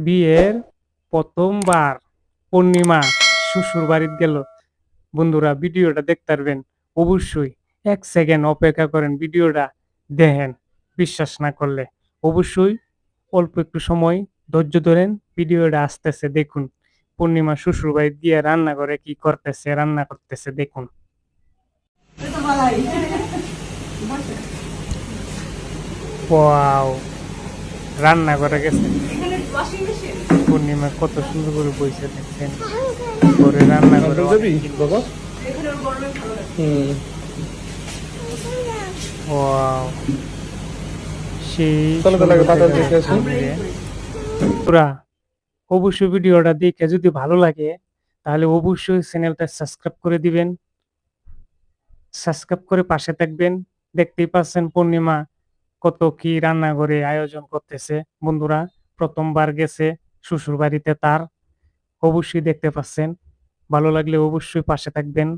বিয়ের প্রথমবার পূর্ণিমা শ্বশুর বাড়িতে গেল। বন্ধুরা ভিডিওটা দেখতে পারবেন অবশ্যই। 1 সেকেন্ড অপেক্ষা করেন, ভিডিওটা দেখেন। বিশ্বাস না করলে অবশ্যই অল্প একটু সময় ধৈর্য ধরেন, ভিডিওটা আসতেছে দেখুন। পূর্ণিমা শ্বশুর বাড়ি গিয়ে রান্না করে কি করতেছে, রান্না করতেছে দেখুন। ওয়াও, রান্না করে গেছে। পূর্ণিমা কত সুন্দর করে বইছে দেখছেন, করে রান্না করে অনেক জিনিস। ওয়াও, সেই পুরা। অবশ্যই ভিডিওটা দেখে যদি ভালো লাগে তাহলে অবশ্যই চ্যানেলটা সাবস্ক্রাইব করে দিবেন, সাবস্ক্রাইব করে পাশে থাকবেন। দেখতেই পাচ্ছেন পূর্ণিমা কত কি রান্না করে আয়োজন করতেছে। বন্ধুরা প্রথমবার গেছে শ্বশুর বাড়িতে তার, অবশ্যই দেখতে পাচ্ছেন। ভালো লাগলে অবশ্যই পাশে থাকবেন।